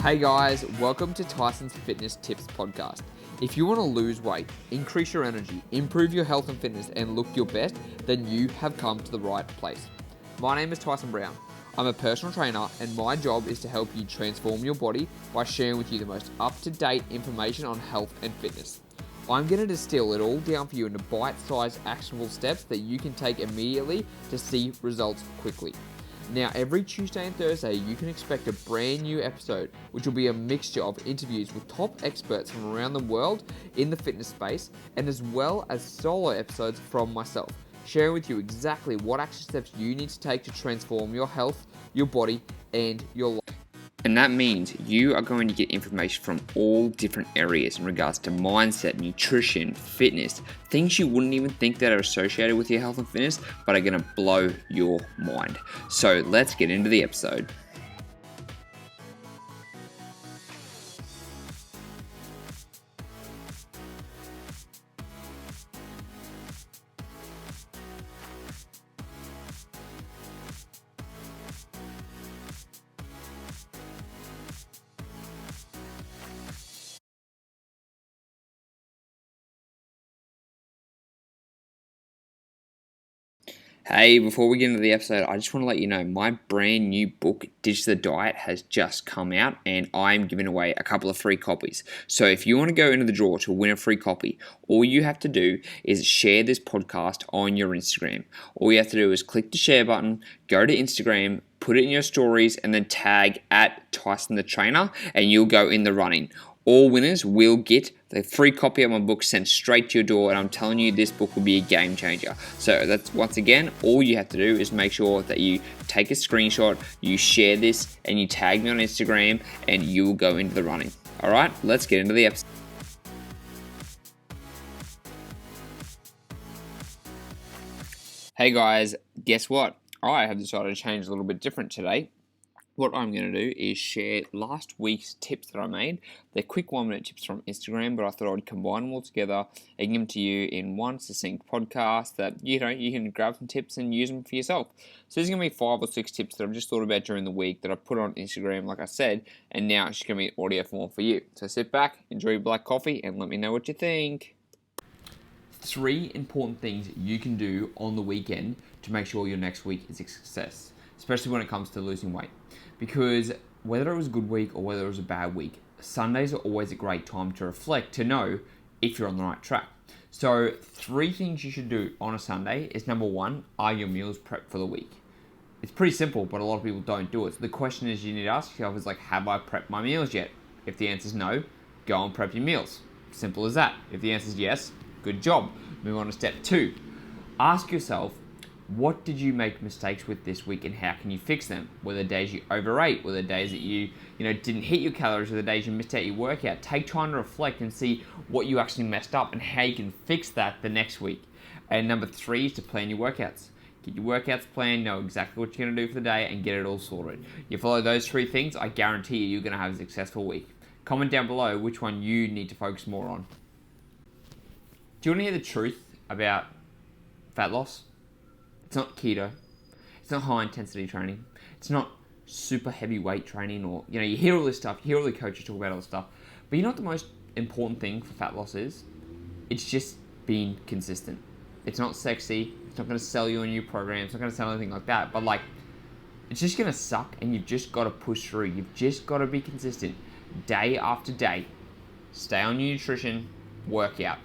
Hey guys, welcome to Tyson's Fitness Tips podcast. If you want to lose weight, increase your energy, improve your health and fitness, and look your best, then you have come to the right place. My name is Tyson Brown. I'm a personal trainer, and my job is to help you transform your body by sharing with you the most up-to-date information on health and fitness. I'm going to distill it all down for you into bite-sized actionable steps that you can take immediately to see results quickly. Now, every Tuesday and Thursday, you can expect a brand new episode, which will be a mixture of interviews with top experts from around the world in the fitness space, and as well as solo episodes from myself, sharing with you exactly what action steps you need to take to transform your health, your body, and your life. And that means you are going to get information from all different areas in regards to mindset, nutrition, fitness, things you wouldn't even think that are associated with your health and fitness, but are going to blow your mind. So let's get into the episode. Hey, before we get into the episode, I just want to let you know my brand new book, Ditch the Diet, has just come out and I'm giving away a couple of free copies. So if you want to go into the draw to win a free copy, all you have to do is share this podcast on your Instagram. All you have to do is click the share button, go to Instagram, put it in your stories, and then tag at Tyson the Trainer, and you'll go in the running. All winners will get the free copy of my book sent straight to your door, and I'm telling you, this book will be a game changer. So that's, once again, all you have to do is make sure that you take a screenshot, you share this, and you tag me on Instagram, and you will go into the running. All right, let's get into the episode. Hey guys, guess what? I have decided to change a little bit different today. What I'm going to do is share last week's tips that I made. They're quick 1-minute tips from Instagram, but I thought I'd combine them all together and give them to you in one succinct podcast that, you can grab some tips and use them for yourself. So there's going to be 5 or 6 tips that I've just thought about during the week that I put on Instagram, like I said, and now it's just going to be audio form for you. So sit back, enjoy your black coffee, and let me know what you think. 3 important things you can do on the weekend to make sure your next week is a success, especially when it comes to losing weight. Because whether it was a good week or whether it was a bad week, Sundays are always a great time to reflect, to know if you're on the right track. So 3 things you should do on a Sunday is, number 1, are your meals prepped for the week? It's pretty simple, but a lot of people don't do it. So the question is, you need to ask yourself is have I prepped my meals yet? If the answer is no, go and prep your meals. Simple as that. If the answer is yes, good job. Move on to step 2. Ask yourself, what did you make mistakes with this week and how can you fix them? Were there days you overate? Were there days that you didn't hit your calories? Were there days you missed out your workout? Take time to reflect and see what you actually messed up and how you can fix that the next week. And number 3 is to plan your workouts. Get your workouts planned, know exactly what you're going to do for the day and get it all sorted. You follow those 3 things, I guarantee you're going to have a successful week. Comment down below which one you need to focus more on. Do you want to hear the truth about fat loss? It's not keto. It's not high intensity training. It's not super heavy weight training, or you hear all this stuff, you hear all the coaches talk about all this stuff. But you know what the most important thing for fat loss is? It's just being consistent. It's not sexy. It's not going to sell you a new program. It's not going to sell anything like that. But it's just going to suck, and you've just got to push through. You've just got to be consistent day after day. Stay on your nutrition, work out,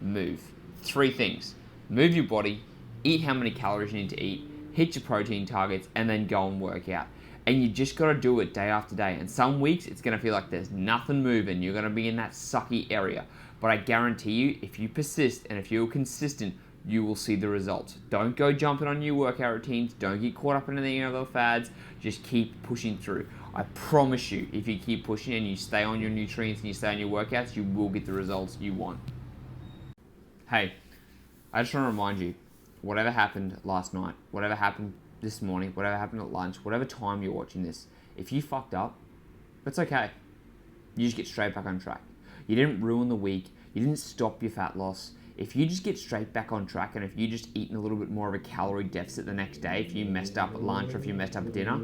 move. 3 things. Move your body, eat how many calories you need to eat, hit your protein targets, and then go and work out. And you just got to do it day after day. And some weeks it's going to feel like there's nothing moving. You're going to be in that sucky area. But I guarantee you, if you persist and if you're consistent, you will see the results. Don't go jumping on new workout routines. Don't get caught up in any other fads. Just keep pushing through. I promise you, if you keep pushing and you stay on your nutrients and you stay on your workouts, you will get the results you want. Hey, I just want to remind you, whatever happened last night, whatever happened this morning, whatever happened at lunch, whatever time you're watching this, if you fucked up, that's okay. You just get straight back on track. You didn't ruin the week. You didn't stop your fat loss. if you just get straight back on track, and if you just eat in a little bit more of a calorie deficit the next day, if you messed up at lunch or if you messed up at dinner,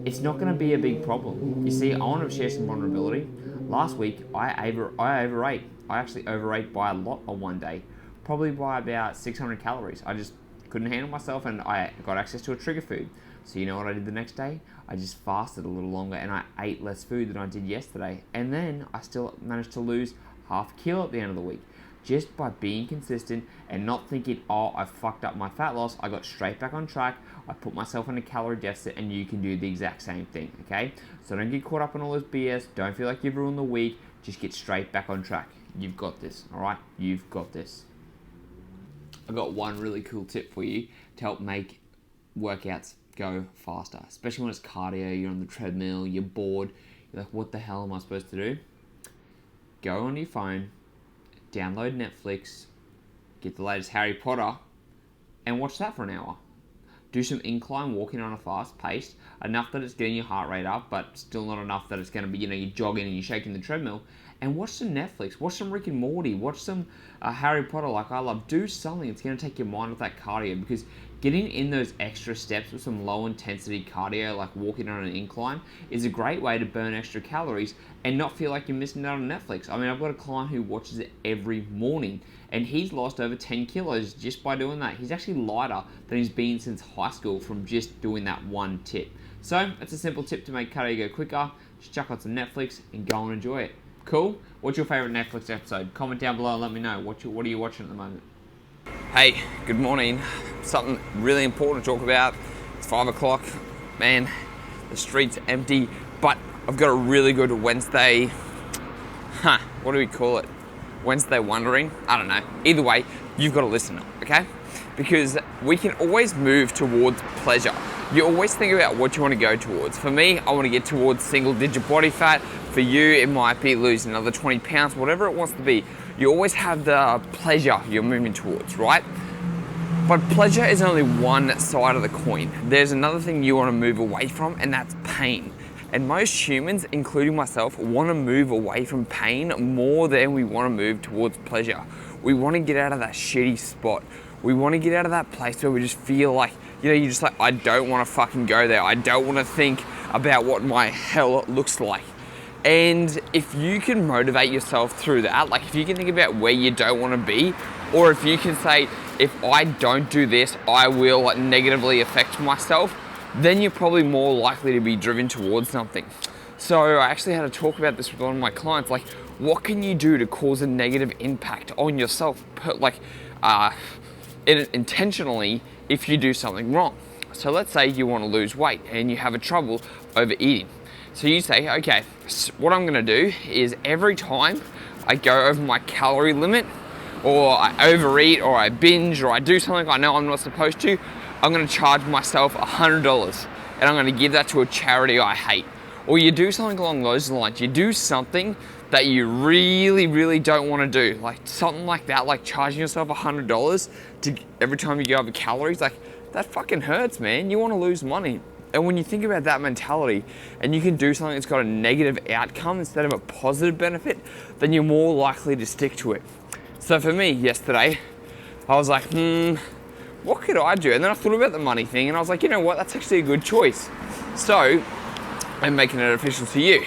it's not going to be a big problem. You see, I want to share some vulnerability. Last week, I overate. I actually overate by a lot on one day, probably by about 600 calories. I just couldn't handle myself, and I got access to a trigger food. So you know what I did the next day? I just fasted a little longer and I ate less food than I did yesterday. And then I still managed to lose half a kilo at the end of the week. Just by being consistent and not thinking, oh, I fucked up my fat loss, I got straight back on track, I put myself in a calorie deficit, and you can do the exact same thing, okay? So don't get caught up in all this BS, don't feel like you've ruined the week, just get straight back on track. You've got this, all right? You've got this. I've got one really cool tip for you to help make workouts go faster, especially when it's cardio, you're on the treadmill, you're bored, you're like, what the hell am I supposed to do? Go on your phone, download Netflix, get the latest Harry Potter, and watch that for an hour. Do some incline walking on a fast pace, enough that it's getting your heart rate up, but still not enough that it's going to be, you're jogging and you're shaking the treadmill. And watch some Netflix, watch some Rick and Morty, watch some Harry Potter like I love. Do something that's going to take your mind off that cardio, because getting in those extra steps with some low intensity cardio like walking on an incline is a great way to burn extra calories and not feel like you're missing out on Netflix. I mean, I've got a client who watches it every morning and he's lost over 10 kilos just by doing that. He's actually lighter than he's been since high school from just doing that one tip. So that's a simple tip to make cardio go quicker. Just chuck on some Netflix and go and enjoy it. Cool? What's your favorite Netflix episode? Comment down below and let me know. What are you watching at the moment? Hey, good morning. Something really important to talk about. It's 5 o'clock. Man, the street's empty, but I've got a really good Wednesday, what do we call it? Wednesday wondering? I don't know. Either way, you've got to listen, okay? Because we can always move towards pleasure. You always think about what you want to go towards. For me, I want to get towards single-digit body fat. For you, it might be losing another 20 pounds, whatever it wants to be. You always have the pleasure you're moving towards, right? But pleasure is only one side of the coin. There's another thing you want to move away from, and that's pain. And most humans, including myself, want to move away from pain more than we want to move towards pleasure. We want to get out of that shitty spot. We want to get out of that place where we just feel like, you're just like, I don't want to fucking go there. I don't want to think about what my hell looks like. And if you can motivate yourself through that, like if you can think about where you don't want to be, or if you can say, if I don't do this, I will negatively affect myself, then you're probably more likely to be driven towards something. So I actually had to talk about this with one of my clients, like what can you do to cause a negative impact on yourself, intentionally if you do something wrong. So let's say you want to lose weight and you have a trouble overeating. So you say, okay, what I'm gonna do is every time I go over my calorie limit, or I overeat, or I binge, or I do something I know I'm not supposed to, I'm gonna charge myself $100 and I'm gonna give that to a charity I hate. Or you do something along those lines. You do something that you really, really don't wanna do. Like something like that, like charging yourself $100 to every time you go over calories, like that fucking hurts, man. You wanna lose money. And when you think about that mentality and you can do something that's got a negative outcome instead of a positive benefit, then you're more likely to stick to it. So for me yesterday, I was like, what could I do? And then I thought about the money thing and I was like, you know what, that's actually a good choice. So I'm making it official to you.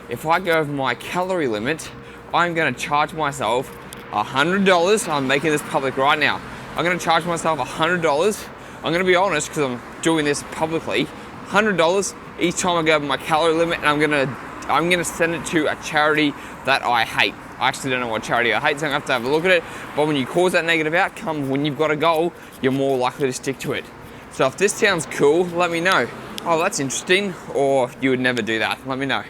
If I go over my calorie limit, I'm gonna charge myself $100. I'm making this public right now. I'm gonna charge myself $100. I'm gonna be honest, because I'm doing this publicly, $100 each time I go over my calorie limit, and I'm gonna send it to a charity that I hate. I actually don't know what charity I hate, so I'm gonna have to look at it. But when you cause that negative outcome, when you've got a goal, you're more likely to stick to it. So if this sounds cool, let me know. Oh, that's interesting, or you would never do that. Let me know.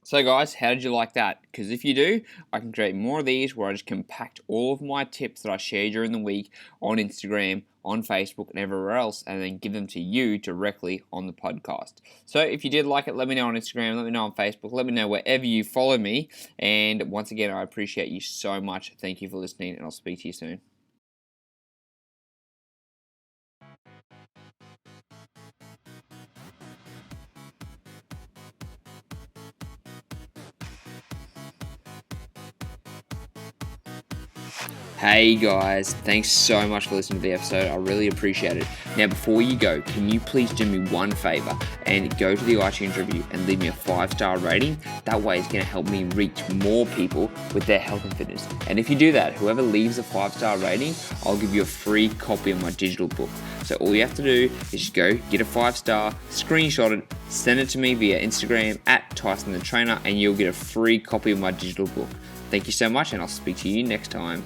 So guys, how did you like that? Because if you do, I can create more of these where I just compact all of my tips that I share during the week on Instagram, on Facebook, and everywhere else, and then give them to you directly on the podcast. So if you did like it, let me know on Instagram, let me know on Facebook, let me know wherever you follow me. And once again, I appreciate you so much. Thank you for listening, and I'll speak to you soon. Hey guys, thanks so much for listening to the episode. I really appreciate it. Now, before you go, can you please do me one favor and go to the iTunes review and leave me a 5-star rating? That way it's going to help me reach more people with their health and fitness. And if you do that, whoever leaves a 5-star rating, I'll give you a free copy of my digital book. So all you have to do is just go get a 5-star, screenshot it, send it to me via Instagram at Tyson the Trainer, and you'll get a free copy of my digital book. Thank you so much, and I'll speak to you next time.